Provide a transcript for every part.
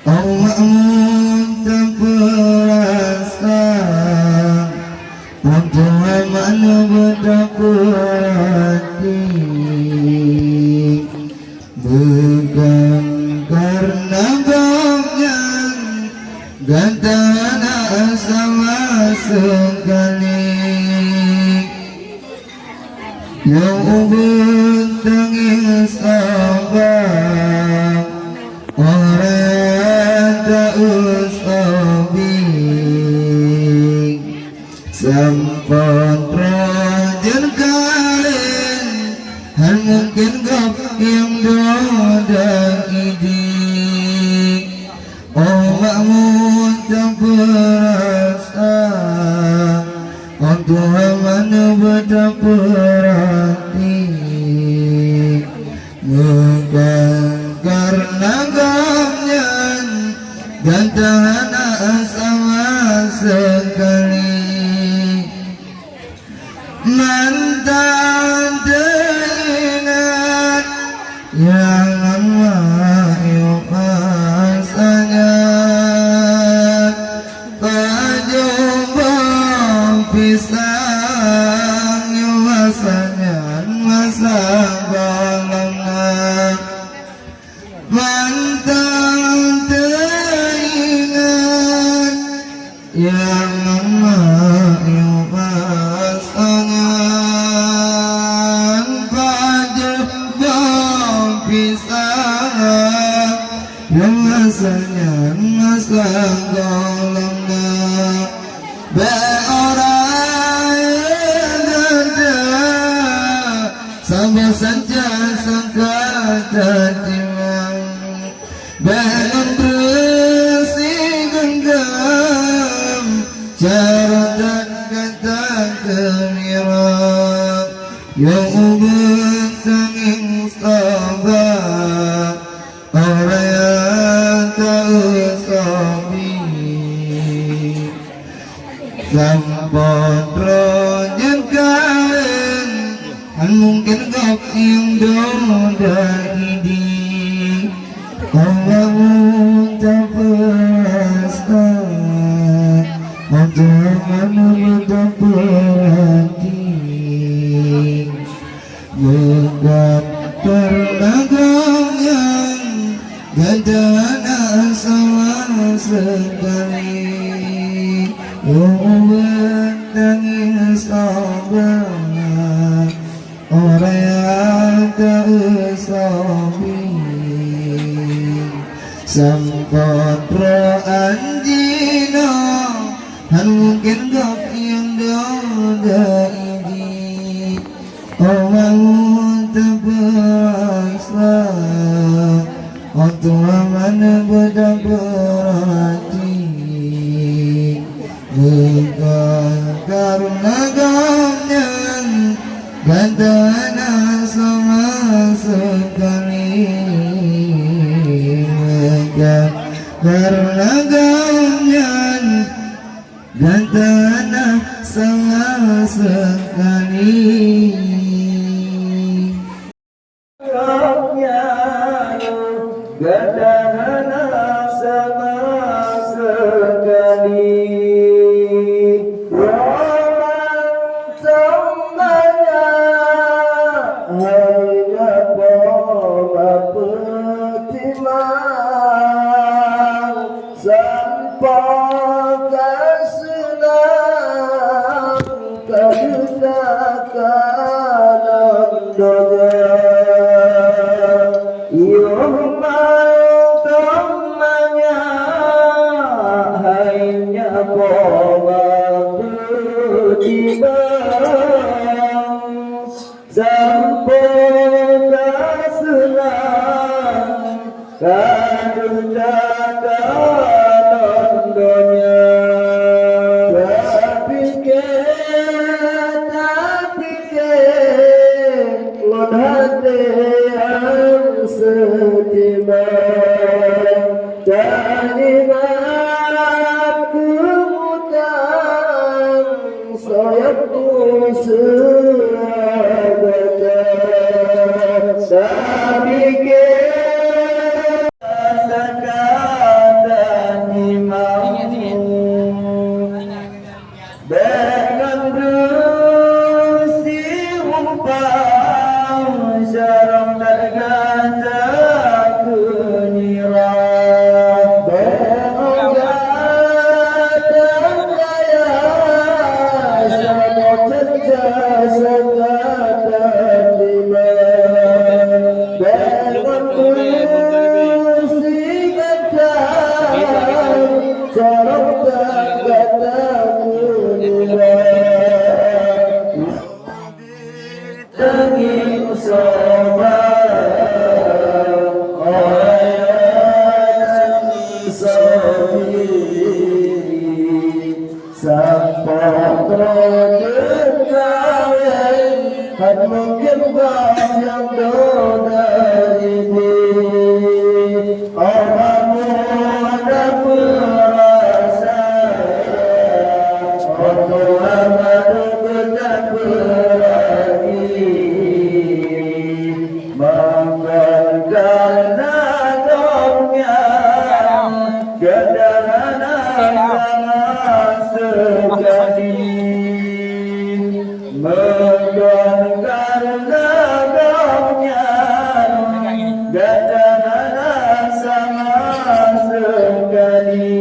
Allah terperasa untuk mana betapa hati, bukan karena banyak gantana sama sekali yang bertangis sabar orang tak usabi sampun rajan kalian hal mungkin gap yang doda ini omakmu tak berasa untuk mana betapa hati, bukan karena gamnya gantana sama sekali mantan teringat yang lama yuk rasanya kajumpa pisang yuk rasanya masa balangnya mantan teringat yang lama yuk rasanya kajumpa pisang yang rasanya masa balangnya beorang sama saja sangka tertimang belum bersih genggam cara dan kata keliru yang bertangis sabar orang yang tak usabi sampun rajan kalian hal mungkin gap yang doda ini Allah tak berasa untuk mana betapa hati, bukan karena gamnya gantana sama sekali yang bertangis sabar orang yang tak usabi sampun anjina hal mungkin gap yang doda ini orang tak berasa untuk mana betapa hati, bukan karena gamnya gantana sama sekali, bukan karena gamnya gantana sama sekali. Gantana sama sekali roman semuanya hanya pola petimang sampai kesenang kedudukan doa Kamu ada perasaan untuk amat kita berlagi mengangkat nadamnya sederhana sangat sekali mengangkat nadamnya sederhana sangat sekali.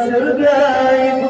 Surga